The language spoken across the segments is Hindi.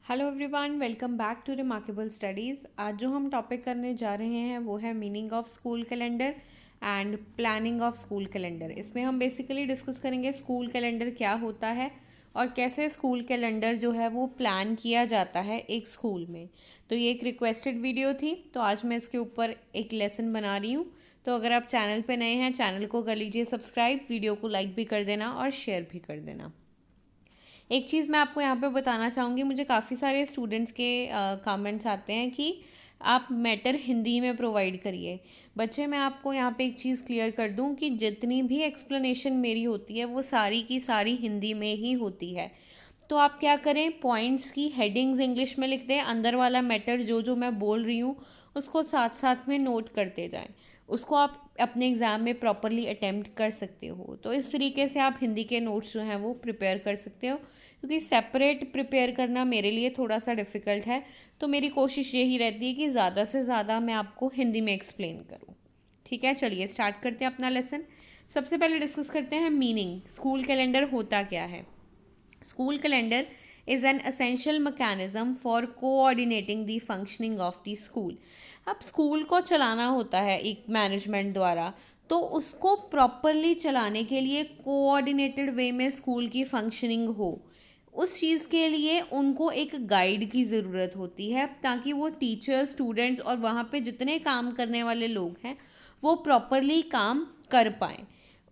Hello everyone, welcome back to remarkable studies. आज जो हम टॉपिक करने जा रहे हैं वो है meaning of school calendar and planning of school calendar. इसमें हम बेसिकली डिस्कस करेंगे स्कूल कैलेंडर क्या होता है और कैसे स्कूल कैलेंडर जो है वो प्लान किया जाता है एक स्कूल में। तो ये एक रिक्वेस्टेड वीडियो थी, तो आज मैं इसके ऊपर एक लेसन बना रही हूँ। तो अगर आप चैनल पे नए हैं, चैनल को कर लीजिए सब्सक्राइब, वीडियो को लाइक भी कर देना और शेयर भी कर देना। एक चीज़ मैं आपको यहाँ पे बताना चाहूँगी, मुझे काफ़ी सारे स्टूडेंट्स के कमेंट्स आते हैं कि आप मैटर हिंदी में प्रोवाइड करिए। बच्चे, मैं आपको यहाँ पे एक चीज़ क्लियर कर दूँ कि जितनी भी एक्सप्लेनेशन मेरी होती है वो सारी की सारी हिंदी में ही होती है। तो आप क्या करें, पॉइंट्स की हेडिंग्स इंग्लिश में लिख दें, अंदर वाला मैटर जो जो मैं बोल रही हूँ उसको साथ साथ में नोट करते जाएं। उसको आप अपने एग्ज़ाम में प्रॉपरली अटेम्प्ट कर सकते हो। तो इस तरीके से आप हिंदी के नोट्स जो हैं वो प्रिपेयर कर सकते हो, क्योंकि सेपरेट प्रिपेयर करना मेरे लिए थोड़ा सा डिफ़िकल्ट है। तो मेरी कोशिश यही रहती है कि ज़्यादा से ज़्यादा मैं आपको हिंदी में एक्सप्लेन करूँ। ठीक है, चलिए स्टार्ट करते हैं अपना लेसन। सबसे पहले डिस्कस करते हैं मीनिंग, स्कूल कैलेंडर होता क्या है। School calendar is an essential mechanism for coordinating the functioning of the school. अब स्कूल को चलाना होता है एक मैनेजमेंट द्वारा, तो उसको प्रॉपरली चलाने के लिए कोऑर्डिनेटेड वे में स्कूल की फंक्शनिंग हो, उस चीज़ के लिए उनको एक गाइड की ज़रूरत होती है, ताकि वो टीचर्स, स्टूडेंट्स और वहाँ पे जितने काम करने वाले लोग हैं वो प्रॉपरली काम कर पाएँ।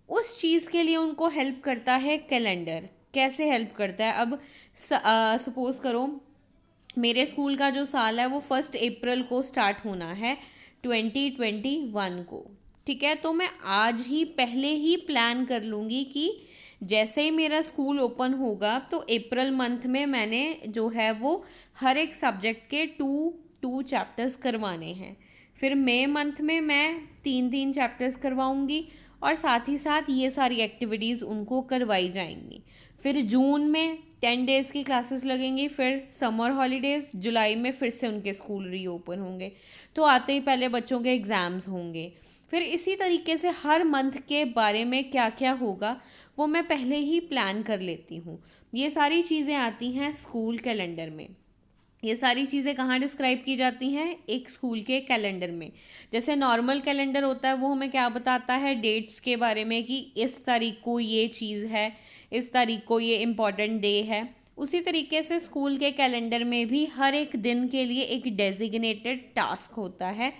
उस चीज़ के लिए उनको हेल्प करता है कैलेंडर। कैसे हेल्प करता है, अब सपोज़ करो मेरे स्कूल का जो साल है वो 1 अप्रैल को स्टार्ट होना है 2021 को। ठीक है, तो मैं आज ही पहले ही प्लान कर लूँगी कि जैसे ही मेरा स्कूल ओपन होगा तो अप्रैल मंथ में मैंने जो है वो हर एक सब्जेक्ट के टू चैप्टर्स करवाने हैं। फिर मई मंथ में मैं 3 चैप्टर्स करवाऊँगी और साथ ही साथ ये सारी एक्टिविटीज़ उनको करवाई जाएंगी। फिर जून में 10 डेज़ की क्लासेस लगेंगी, फिर समर हॉलीडेज़, जुलाई में फिर से उनके स्कूल रीओपन होंगे, तो आते ही पहले बच्चों के एग्ज़ाम्स होंगे। फिर इसी तरीके से हर मंथ के बारे में क्या क्या होगा वो मैं पहले ही प्लान कर लेती हूँ। ये सारी चीज़ें आती हैं स्कूल कैलेंडर में। ये सारी चीज़ें कहाँ डिस्क्राइब की जाती हैं, एक स्कूल के कैलेंडर में। जैसे नॉर्मल कैलेंडर होता है वो हमें क्या बताता है, डेट्स के बारे में कि इस तारीख को ये चीज़ है, इस तारीख को ये इम्पॉर्टेंट डे है। उसी तरीके से स्कूल के कैलेंडर में भी हर एक दिन के लिए एक डेजिग्नेटेड टास्क होता है,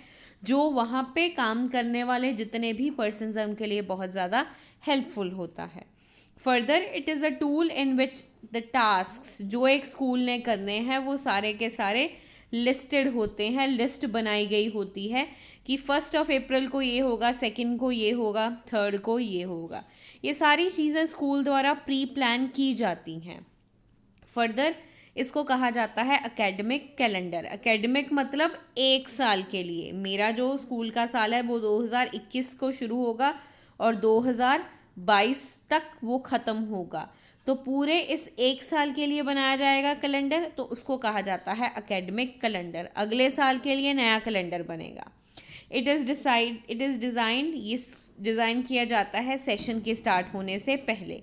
जो वहाँ पे काम करने वाले जितने भी पर्सन्स हैं उनके लिए बहुत ज़्यादा हेल्पफुल होता है। Further it is a tool in which the task जो एक स्कूल ने करने हैं वो सारे के सारे लिस्टेड होते हैं, लिस्ट बनाई गई होती है कि 1 अप्रैल को ये होगा, 2 को ये होगा, 3 को ये होगा। ये सारी चीज़ें स्कूल द्वारा प्री प्लान की जाती हैं। फर्दर इसको कहा जाता है एकेडमिक कैलेंडर। एकेडमिक मतलब एक साल के लिए। मेरा जो स्कूल का साल है वो 2021 को शुरू होगा और 2022 तक वो ख़त्म होगा। तो पूरे इस एक साल के लिए बनाया जाएगा कैलेंडर, तो उसको कहा जाता है एकेडमिक कैलेंडर। अगले साल के लिए नया कैलेंडर बनेगा। इट इज़ डिज़ाइंड, ये डिज़ाइन किया जाता है सेशन के स्टार्ट होने से पहले।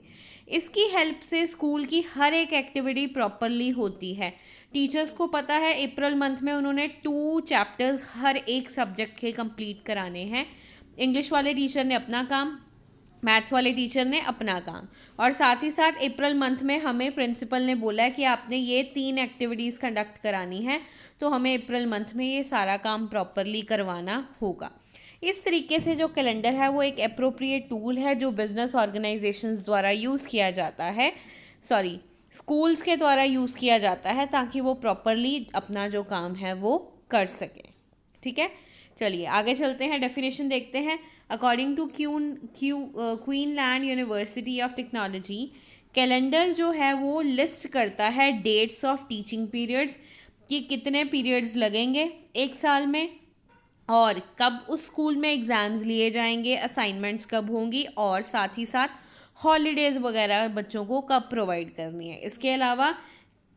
इसकी हेल्प से स्कूल की हर एक एक्टिविटी प्रॉपरली होती है। टीचर्स को पता है अप्रैल मंथ में उन्होंने 2 चैप्टर्स हर एक सब्जेक्ट के कंप्लीट कराने हैं। इंग्लिश वाले टीचर ने अपना काम, मैथ्स वाले टीचर ने अपना काम, और साथ ही साथ अप्रैल मंथ में हमें प्रिंसिपल ने बोला है कि आपने ये 3 एक्टिविटीज़ कंडक्ट करानी है, तो हमें अप्रैल मंथ में ये सारा काम प्रॉपरली करवाना होगा। इस तरीके से जो कैलेंडर है वो एक अप्रोप्रिएट टूल है जो बिजनेस ऑर्गेनाइजेशंस द्वारा यूज़ किया जाता है, स्कूल्स के द्वारा यूज़ किया जाता है, ताकि वो प्रॉपरली अपना जो काम है वो कर सके। ठीक है, चलिए आगे चलते हैं, डेफिनेशन देखते हैं। According to Queensland University of Technology, calendar जो है वो लिस्ट करता है डेट्स ऑफ टीचिंग पीरियड्स, कि कितने पीरियड्स लगेंगे एक साल में और कब उस स्कूल में एग्ज़ाम्स लिए जाएंगे, असाइनमेंट्स कब होंगी, और साथ ही साथ हॉलीडेज़ वगैरह बच्चों को कब प्रोवाइड करनी है। इसके अलावा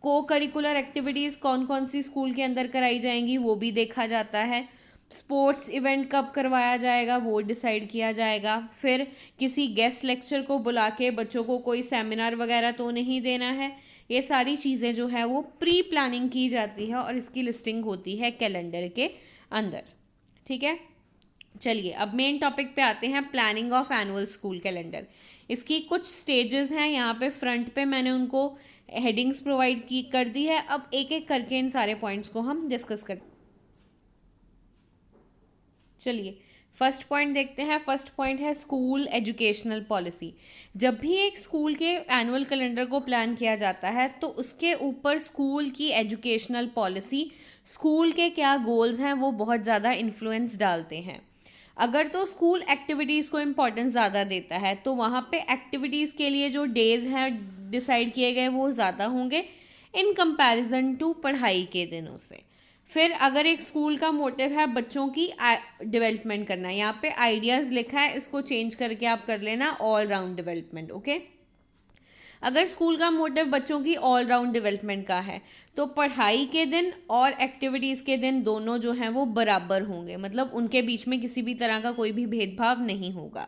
को करिकुलर एक्टिविटीज़ कौन कौन सी स्कूल के अंदर कराई जाएंगी वो भी देखा जाता है। स्पोर्ट्स इवेंट कब करवाया जाएगा वो डिसाइड किया जाएगा। फिर किसी गेस्ट लेक्चर को बुला के बच्चों को कोई सेमिनार वगैरह तो नहीं देना है, ये सारी चीज़ें जो है वो प्री प्लानिंग की जाती है और इसकी लिस्टिंग होती है कैलेंडर के अंदर। ठीक है, चलिए अब मेन टॉपिक पे आते हैं, planning of annual school calendar. इसकी कुछ स्टेजेस हैं, यहाँ पे फ्रंट पे मैंने उनको हेडिंग्स प्रोवाइड की कर दी है। अब एक एक करके इन सारे पॉइंट्स को हम डिस्कस कर, चलिए फर्स्ट पॉइंट देखते हैं। फर्स्ट पॉइंट है स्कूल एजुकेशनल पॉलिसी। जब भी एक स्कूल के एनुअल कैलेंडर को प्लान किया जाता है तो उसके ऊपर स्कूल की एजुकेशनल पॉलिसी, स्कूल के क्या गोल्स हैं, वो बहुत ज़्यादा इन्फ्लुएंस डालते हैं। अगर तो स्कूल एक्टिविटीज़ को इम्पोर्टेंस ज़्यादा देता है तो वहाँ पे एक्टिविटीज़ के लिए जो डेज़ हैं डिसाइड किए गए वो ज़्यादा होंगे इन कंपैरिजन टू पढ़ाई के दिनों से। फिर अगर एक स्कूल का मोटिव है बच्चों की डेवलपमेंट करना, यहाँ पे आइडियाज़ लिखा है, इसको चेंज करके आप कर लेना ऑल राउंड डेवलपमेंट। ओके, अगर स्कूल का मोटिव बच्चों की ऑल राउंड डेवलपमेंट का है तो पढ़ाई के दिन और एक्टिविटीज़ के दिन दोनों जो हैं वो बराबर होंगे, मतलब उनके बीच में किसी भी तरह का कोई भी भेदभाव नहीं होगा।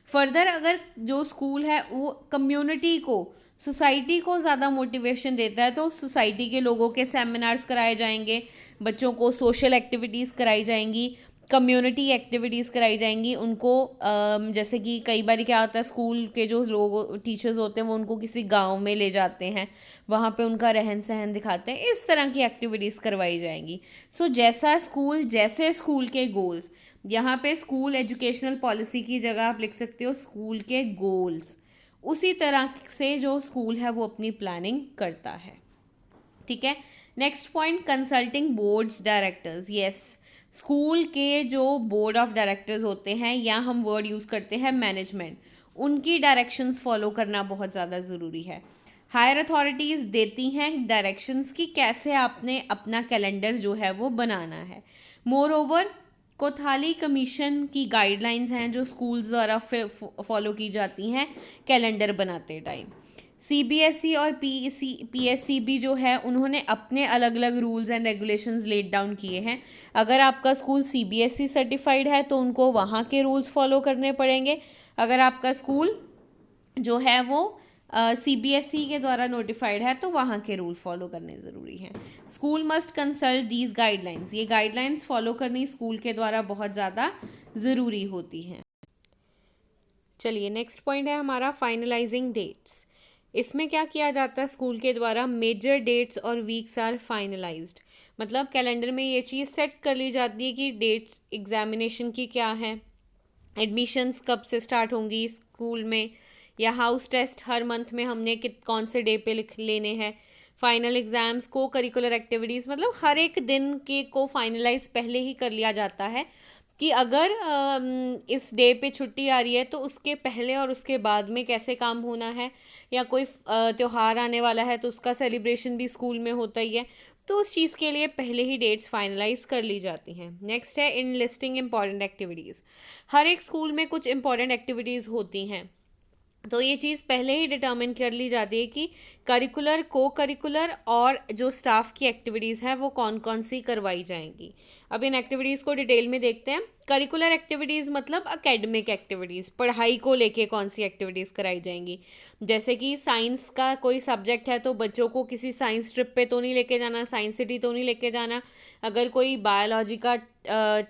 फर्दर अगर जो स्कूल है वो कम्युनिटी को, सोसाइटी को ज़्यादा मोटिवेशन देता है तो सोसाइटी के लोगों के सेमिनार्स कराए जाएंगे, बच्चों को सोशल एक्टिविटीज़ कराई जाएंगी, कम्युनिटी एक्टिविटीज़ कराई जाएंगी उनको। जैसे कि कई बार क्या होता है, स्कूल के जो लोग टीचर्स होते हैं वो उनको किसी गांव में ले जाते हैं, वहाँ पे उनका रहन सहन दिखाते हैं, इस तरह की एक्टिविटीज़ करवाई जाएंगी। सो जैसा स्कूल, जैसे स्कूल के गोल्स, यहाँ पे स्कूल एजुकेशनल पॉलिसी की जगह आप लिख सकते हो स्कूल के गोल्स, उसी तरह से जो स्कूल है वो अपनी प्लानिंग करता है। ठीक है, next point, consulting boards directors. Yes, school के जो बोर्ड ऑफ डायरेक्टर्स होते हैं, या हम वर्ड यूज़ करते हैं मैनेजमेंट, उनकी डायरेक्शंस फॉलो करना बहुत ज़्यादा ज़रूरी है। हायर अथॉरिटीज़ देती हैं डायरेक्शंस की कैसे आपने अपना कैलेंडर जो है वो बनाना है। मोर ओवर कोथाली कमीशन की गाइडलाइंस हैं जो स्कूल्स द्वारा फॉलो की जाती हैं कैलेंडर बनाते टाइम। सीबीएसई और पीएससीबी जो है उन्होंने अपने अलग अलग rules and regulations laid down किए हैं। अगर आपका स्कूल सीबीएसई सर्टिफाइड है तो उनको वहाँ के रूल्स फॉलो करने पड़ेंगे। अगर आपका स्कूल जो है वो सीबीएसई के द्वारा नोटिफाइड है तो वहाँ के रूल फॉलो करने ज़रूरी हैं। School must consult these guidelines, ये गाइडलाइंस फॉलो करनी स्कूल के द्वारा बहुत ज़्यादा ज़रूरी होती हैं। चलिए नेक्स्ट पॉइंट है हमारा फाइनलाइजिंग डेट्स। इसमें क्या किया जाता है स्कूल के द्वारा, मेजर डेट्स और वीक्स आर फाइनलाइज्ड, मतलब कैलेंडर में ये चीज़ सेट कर ली जाती है कि डेट्स एग्जामिनेशन की क्या है, एडमिशन्स कब से स्टार्ट होंगी स्कूल में, या हाउस टेस्ट हर मंथ में हमने कौन से डे पे लिख लेने हैं, फाइनल एग्ज़ाम्स, को करिकुलर एक्टिविटीज़, मतलब हर एक दिन के को फाइनलाइज पहले ही कर लिया जाता है कि अगर इस डे पे छुट्टी आ रही है तो उसके पहले और उसके बाद में कैसे काम होना है, या कोई त्यौहार आने वाला है तो उसका सेलिब्रेशन भी स्कूल में होता ही है, तो उस चीज़ के लिए पहले ही डेट्स फाइनलाइज कर ली जाती हैं। नेक्स्ट है इन लिस्टिंग इम्पॉर्टेंट एक्टिविटीज़। हर एक स्कूल में कुछ इंपॉर्टेंट एक्टिविटीज़ होती हैं तो ये चीज़ पहले ही डिटर्मिन कर ली जाती है कि करिकुलर, को करिकुलर और जो स्टाफ की एक्टिविटीज़ हैं वो कौन कौन सी करवाई जाएंगी। अब इन एक्टिविटीज़ को डिटेल में देखते हैं। करिकुलर एक्टिविटीज़ मतलब एकेडमिक एक्टिविटीज़, पढ़ाई को लेके कौन सी एक्टिविटीज़ कराई जाएंगी। जैसे कि साइंस का कोई सब्जेक्ट है तो बच्चों को किसी साइंस ट्रिप पे तो नहीं लेके जाना, साइंस सिटी तो नहीं लेके जाना। अगर कोई बायोलॉजी का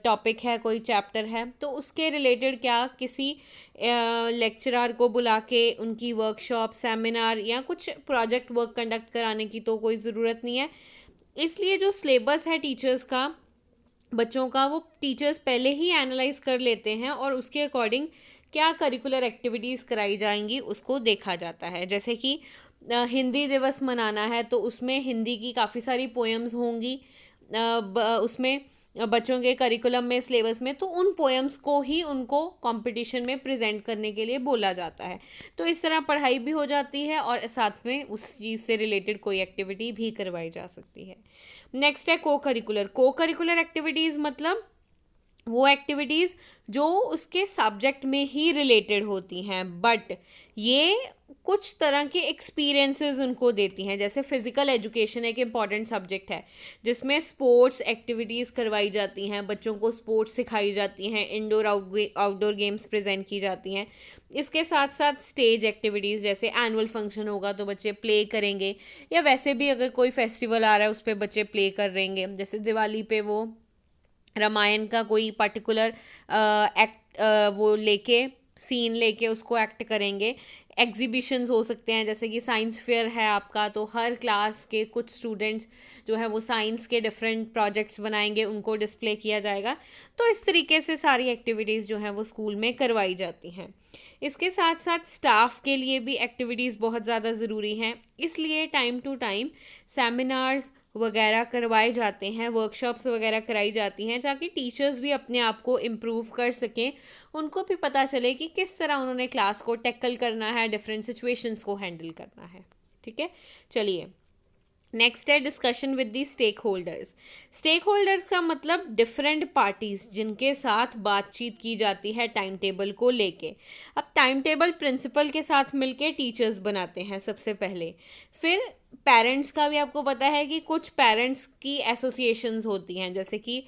टॉपिक है, कोई चैप्टर है, तो उसके रिलेटेड क्या किसी लेक्चरर को बुला के उनकी वर्कशॉप, सेमिनार या कुछ प्रोजेक्ट वर्क कंडक्ट कराने की तो कोई ज़रूरत नहीं है। इसलिए जो सिलेबस है टीचर्स का, बच्चों का, वो टीचर्स पहले ही एनालाइज कर लेते हैं और उसके अकॉर्डिंग क्या करिकुलर एक्टिविटीज़ कराई जाएंगी उसको देखा जाता है। जैसे कि हिंदी दिवस मनाना है तो उसमें हिंदी की काफ़ी सारी पोएम्स होंगी उसमें बच्चों के करिकुलम में, सिलेबस में, तो उन पोएम्स को ही उनको कंपटीशन में प्रेजेंट करने के लिए बोला जाता है। तो इस तरह पढ़ाई भी हो जाती है और साथ में उस चीज़ से रिलेटेड कोई एक्टिविटी भी करवाई जा सकती है। नेक्स्ट है को करिकुलर। को करिकुलर एक्टिविटीज़ मतलब वो एक्टिविटीज़ जो उसके सब्जेक्ट में ही रिलेटेड होती हैं, बट ये कुछ तरह के एक्सपीरियंसेस उनको देती हैं। जैसे फिज़िकल एजुकेशन एक इम्पॉर्टेंट सब्जेक्ट है जिसमें स्पोर्ट्स एक्टिविटीज़ करवाई जाती हैं, बच्चों को स्पोर्ट्स सिखाई जाती हैं, इंडोर आउटडोर गेम्स प्रेजेंट की जाती हैं। इसके साथ साथ स्टेज एक्टिविटीज़, जैसे एनुअल फंक्शन होगा तो बच्चे प्ले करेंगे, या वैसे भी अगर कोई फेस्टिवल आ रहा है उस पर बच्चे प्ले कर रहेंगे। जैसे दिवाली पे वो रामायण का कोई पर्टिकुलर एक्ट वो लेके सीन लेके उसको एक्ट करेंगे। एग्जीबिशंस हो सकते हैं, जैसे कि साइंस फेयर है आपका, तो हर क्लास के कुछ स्टूडेंट्स जो है वो साइंस के डिफरेंट प्रोजेक्ट्स बनाएंगे, उनको डिस्प्ले किया जाएगा। तो इस तरीके से सारी एक्टिविटीज़ जो हैं वो स्कूल में करवाई जाती हैं। इसके साथ साथ स्टाफ के लिए भी एक्टिविटीज़ बहुत ज़्यादा ज़रूरी हैं, इसलिए टाइम टू टाइम सेमिनार्स वगैरह करवाए जाते हैं, वर्कशॉप्स वगैरह कराई जाती हैं, ताकि टीचर्स भी अपने आप को इम्प्रूव कर सकें, उनको भी पता चले कि किस तरह उन्होंने क्लास को टैकल करना है, डिफरेंट सिचुएशंस को हैंडल करना है। ठीक है, चलिए नेक्स्ट है discussion with the stakeholders. Stakeholders का मतलब डिफरेंट पार्टीज जिनके साथ बातचीत की जाती है टाइम टेबल को लेके। अब टाइम टेबल प्रिंसिपल के साथ मिलके टीचर्स बनाते हैं सबसे पहले, फिर पेरेंट्स का भी आपको पता है कि कुछ पेरेंट्स की एसोसिएशंस होती हैं, जैसे कि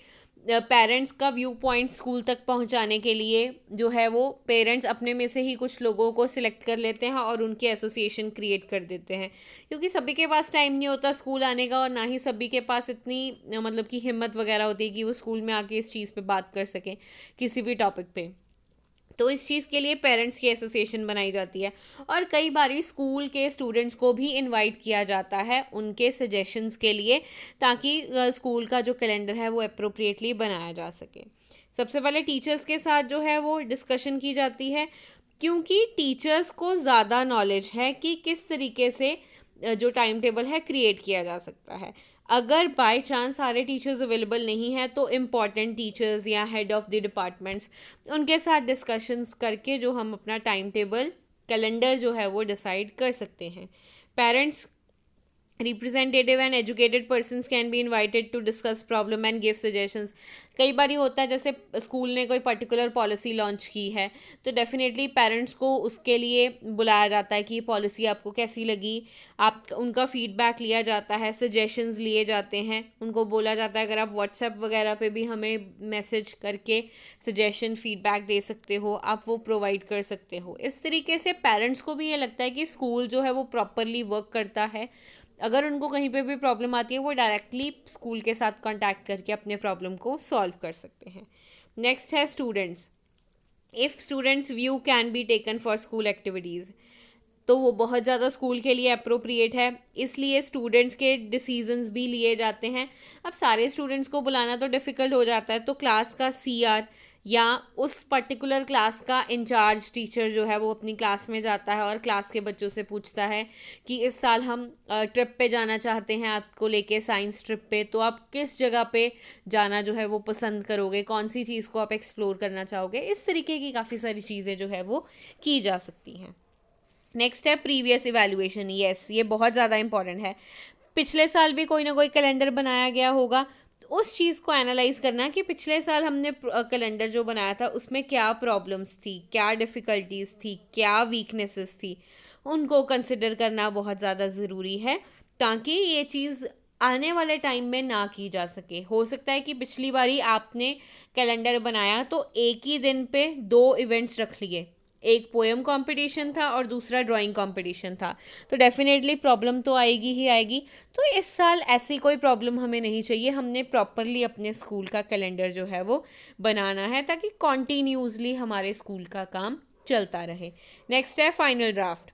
पेरेंट्स का व्यू पॉइंट स्कूल तक पहुंचाने के लिए जो है वो पेरेंट्स अपने में से ही कुछ लोगों को सिलेक्ट कर लेते हैं और उनकी एसोसिएशन क्रिएट कर देते हैं, क्योंकि सभी के पास टाइम नहीं होता स्कूल आने का, और ना ही सभी के पास इतनी मतलब कि हिम्मत वगैरह होती है कि वो स्कूल में आके इस चीज़ पे बात कर सकें किसी भी टॉपिक पे। तो इस चीज़ के लिए पेरेंट्स की एसोसिएशन बनाई जाती है, और कई बार स्कूल के स्टूडेंट्स को भी इनवाइट किया जाता है उनके सजेशंस के लिए, ताकि स्कूल का जो कैलेंडर है वो अप्रोप्रिएटली बनाया जा सके। सबसे पहले टीचर्स के साथ जो है वो डिस्कशन की जाती है, क्योंकि टीचर्स को ज़्यादा नॉलेज है कि किस तरीके से जो टाइम टेबल है क्रिएट किया जा सकता है। अगर बाय चांस सारे टीचर्स अवेलेबल नहीं हैं तो इम्पॉर्टेंट टीचर्स या हेड ऑफ़ द डिपार्टमेंट्स उनके साथ डिस्कशंस करके जो हम अपना टाइम टेबल कैलेंडर जो है वो डिसाइड कर सकते हैं। Parents, representative and educated persons can be invited to discuss problem and give suggestions. कई बार ये होता है जैसे स्कूल ने कोई पर्टिकुलर पॉलिसी लॉन्च की है तो डेफिनेटली पेरेंट्स को उसके लिए बुलाया जाता है कि ये पॉलिसी आपको कैसी लगी, आप उनका फीडबैक लिया जाता है, सजेशंस लिए जाते हैं, उनको बोला जाता है अगर आप व्हाट्सएप वगैरह पे भी हमें मैसेज करके सजेशन फीडबैक दे सकते हो, आप वो प्रोवाइड कर सकते हो। इस तरीके से पेरेंट्स को भी ये लगता है कि स्कूल जो है वो प्रॉपरली वर्क करता है। अगर उनको कहीं पे भी प्रॉब्लम आती है वो डायरेक्टली स्कूल के साथ कांटेक्ट करके अपने प्रॉब्लम को सॉल्व कर सकते हैं। नेक्स्ट है students. If students view can be taken for school activities, तो वो बहुत ज़्यादा स्कूल के लिए अप्रोप्रिएट है, इसलिए स्टूडेंट्स के डिसीजंस भी लिए जाते हैं। अब सारे स्टूडेंट्स को बुलाना तो डिफ़िकल्ट हो जाता है, तो क्लास का सीआर या उस पर्टिकुलर क्लास का इंचार्ज टीचर जो है वो अपनी क्लास में जाता है और क्लास के बच्चों से पूछता है कि इस साल हम ट्रिप पे जाना चाहते हैं आपको लेके, साइंस ट्रिप पे, तो आप किस जगह पे जाना जो है वो पसंद करोगे, कौन सी चीज़ को आप एक्सप्लोर करना चाहोगे। इस तरीके की काफ़ी सारी चीज़ें जो है वो की जा सकती हैं। नेक्स्ट है प्रीवियस इवैल्यूएशन। येस, ये बहुत ज़्यादा इंपॉर्टेंट है। पिछले साल भी कोई ना कोई कैलेंडर बनाया गया होगा, तो उस चीज़ को एनालाइज करना कि पिछले साल हमने कैलेंडर जो बनाया था उसमें क्या प्रॉब्लम्स थी, क्या डिफ़िकल्टीज़ थी, क्या वीकनेसेस थी, उनको कंसिडर करना बहुत ज़्यादा ज़रूरी है, ताकि ये चीज़ आने वाले टाइम में ना की जा सके। हो सकता है कि पिछली बारी आपने कैलेंडर बनाया तो एक ही दिन पे 2 इवेंट्स रख लिए, एक पोएम कंपटीशन था और दूसरा ड्राइंग कंपटीशन था, तो डेफिनेटली प्रॉब्लम तो आएगी ही आएगी। तो इस साल ऐसी कोई प्रॉब्लम हमें नहीं चाहिए, हमने प्रॉपरली अपने स्कूल का कैलेंडर जो है वो बनाना है, ताकि कॉन्टीन्यूसली हमारे स्कूल का काम चलता रहे। नेक्स्ट है फाइनल ड्राफ्ट।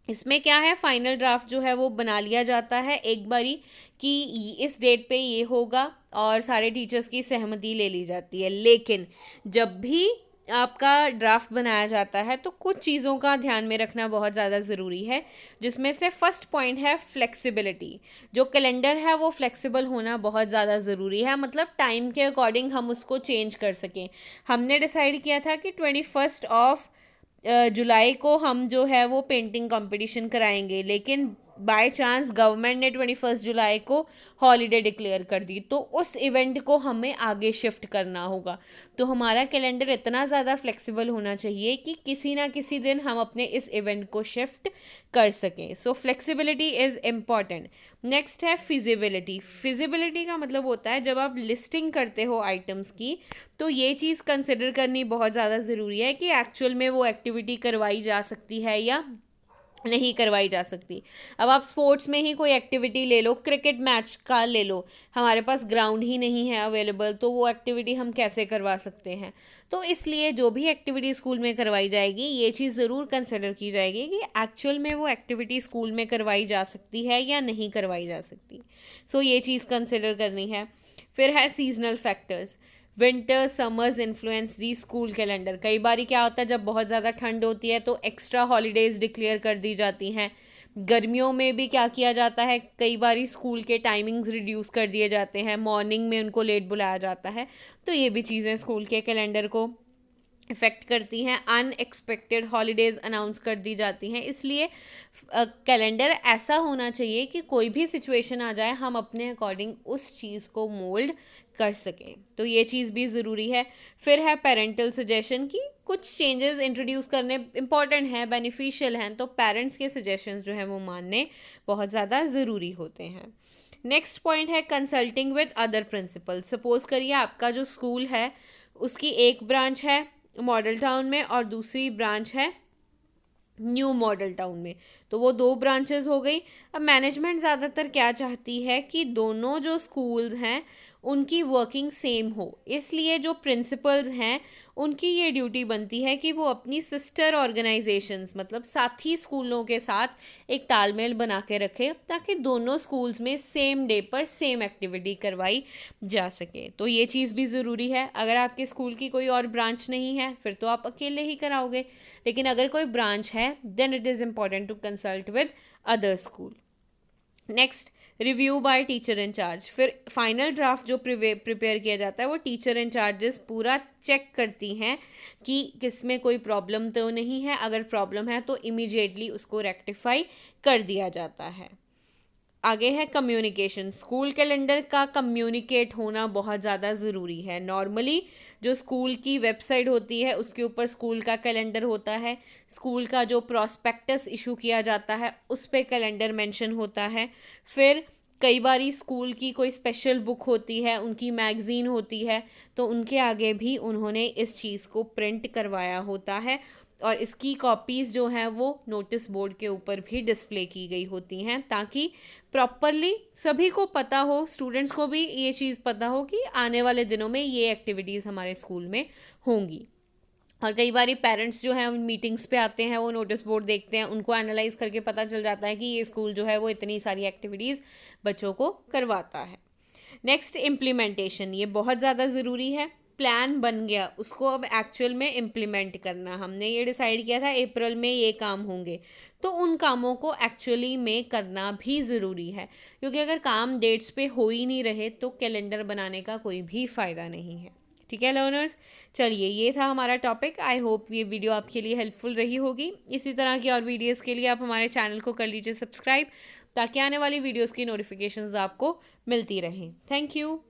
इसमें क्या है, फाइनल ड्राफ्ट जो है वो बना लिया जाता है एक बारी कि इस डेट पे ये होगा और सारे टीचर्स की सहमति ले ली जाती है। लेकिन जब भी आपका ड्राफ्ट बनाया जाता है तो कुछ चीज़ों का ध्यान में रखना बहुत ज़्यादा ज़रूरी है, जिसमें से फर्स्ट पॉइंट है फ्लेक्सिबिलिटी। जो कैलेंडर है वो फ्लेक्सिबल होना बहुत ज़्यादा ज़रूरी है, मतलब टाइम के अकॉर्डिंग हम उसको चेंज कर सकें। हमने डिसाइड किया था कि 21 जुलाई को हम जो है वो पेंटिंग कंपटीशन कराएंगे, लेकिन बाय चांस गवर्नमेंट ने 21 जुलाई को हॉलीडे डिक्लेयर कर दी, तो उस इवेंट को हमें आगे शिफ्ट करना होगा। तो हमारा कैलेंडर इतना ज़्यादा फ्लेक्सिबल होना चाहिए कि किसी ना किसी दिन हम अपने इस इवेंट को शिफ्ट कर सकें। सो फ्लेक्सिबिलिटी इज़ इम्पॉर्टेंट। नेक्स्ट है फिजिबिलिटी। फिजिबिलिटी का मतलब होता है जब आप लिस्टिंग करते हो आइटम्स की, तो ये चीज़ कंसिडर करनी बहुत ज़्यादा ज़रूरी है कि एक्चुअल में वो एक्टिविटी करवाई जा सकती है या नहीं करवाई जा सकती। अब आप स्पोर्ट्स में ही कोई एक्टिविटी ले लो, क्रिकेट मैच का ले लो, हमारे पास ग्राउंड ही नहीं है अवेलेबल, तो वो एक्टिविटी हम कैसे करवा सकते हैं। तो इसलिए जो भी एक्टिविटी स्कूल में करवाई जाएगी, ये चीज़ ज़रूर कंसिडर की जाएगी कि एक्चुअल में वो एक्टिविटी स्कूल में करवाई जा सकती है या नहीं करवाई जा सकती। सो ये चीज़ कंसिडर करनी है। फिर है seasonal factors. Winter summers influence दी स्कूल कैलेंडर। कई बार क्या होता है, जब बहुत ज़्यादा ठंड होती है तो एक्स्ट्रा हॉलीडेज़ डिक्लेयर कर दी जाती हैं। गर्मियों में भी क्या किया जाता है, कई बार स्कूल के टाइमिंग्स रिड्यूस कर दिए जाते हैं, मॉर्निंग में उनको लेट बुलाया जाता है। तो ये भी चीज़ें स्कूल के कैलेंडर को इफ़ेक्ट करती हैं। अनएक्सपेक्टेड हॉलीडेज़ अनाउंस कर दी जाती हैं। इसलिए कैलेंडर ऐसा होना चाहिए कि कोई भी सिचुएशन आ जाए हम अपने अकॉर्डिंग उस चीज़ को मोल्ड कर सकें। तो ये चीज़ भी ज़रूरी है। फिर है पेरेंटल सजेशन की कुछ चेंजेस इंट्रोड्यूस करने इंपॉर्टेंट हैं, बेनिफिशियल हैं, तो पेरेंट्स के सजेशंस जो हैं वो मानने बहुत ज़्यादा ज़रूरी होते हैं। नेक्स्ट पॉइंट है consulting with other principal. Suppose करिए आपका जो स्कूल है उसकी एक ब्रांच है मॉडल टाउन में और दूसरी ब्रांच है न्यू मॉडल टाउन में, तो वो 2 ब्रांचेस हो गई। अब मैनेजमेंट ज़्यादातर क्या चाहती है कि दोनों जो स्कूल्स हैं उनकी वर्किंग सेम हो, इसलिए जो प्रिंसिपल्स हैं उनकी ये ड्यूटी बनती है कि वो अपनी सिस्टर ऑर्गेनाइजेशंस मतलब साथी स्कूलों के साथ एक तालमेल बना के रखें ताकि दोनों स्कूल्स में सेम डे पर सेम एक्टिविटी करवाई जा सके। तो ये चीज़ भी ज़रूरी है। अगर आपके स्कूल की कोई और ब्रांच नहीं है फिर तो आप अकेले ही कराओगे, लेकिन अगर कोई ब्रांच है then it is important to consult with other school. Next, review by teacher incharge. फिर फाइनल ड्राफ्ट जो प्रिपेयर किया जाता है वो टीचर इंचार्जेस पूरा चेक करती हैं कि किसमें कोई प्रॉब्लम तो नहीं है। अगर प्रॉब्लम है तो इमीडिएटली उसको रेक्टिफाई कर दिया जाता है। आगे है कम्युनिकेशन। स्कूल कैलेंडर का कम्युनिकेट होना बहुत ज़्यादा ज़रूरी है। नॉर्मली जो स्कूल की वेबसाइट होती है उसके ऊपर स्कूल का कैलेंडर होता है, स्कूल का जो प्रॉस्पेक्टस इशू किया जाता है उस पर कैलेंडर मेंशन होता है। फिर कई बारी स्कूल की कोई स्पेशल बुक होती है, उनकी मैगज़ीन होती है, तो उनके आगे भी उन्होंने इस चीज़ को प्रिंट करवाया होता है और इसकी कॉपीज़ जो हैं वो नोटिस बोर्ड के ऊपर भी डिस्प्ले की गई होती हैं ताकि प्रॉपरली सभी को पता हो, स्टूडेंट्स को भी ये चीज़ पता हो कि आने वाले दिनों में ये एक्टिविटीज़ हमारे स्कूल में होंगी। और कई बार पेरेंट्स जो हैं मीटिंग्स पे आते हैं, वो नोटिस बोर्ड देखते हैं, उनको एनालाइज करके पता चल जाता है कि ये स्कूल जो है वो इतनी सारी एक्टिविटीज़ बच्चों को करवाता है। Next, implementation. ये बहुत ज़्यादा ज़रूरी है। प्लान बन गया, उसको अब एक्चुअल में इम्प्लीमेंट करना। हमने ये डिसाइड किया था अप्रैल में ये काम होंगे, तो उन कामों को एक्चुअली में करना भी ज़रूरी है, क्योंकि अगर काम डेट्स पे हो ही नहीं रहे तो कैलेंडर बनाने का कोई भी फ़ायदा नहीं है। ठीक है लर्नर्स, चलिए ये था हमारा टॉपिक। आई होप ये वीडियो आपके लिए हेल्पफुल रही होगी। इसी तरह की और वीडियोस के लिए आप हमारे चैनल को कर लीजिए सब्सक्राइब, ताकि आने वाली वीडियोस की नोटिफिकेशंस आपको मिलती रहें। Thank you.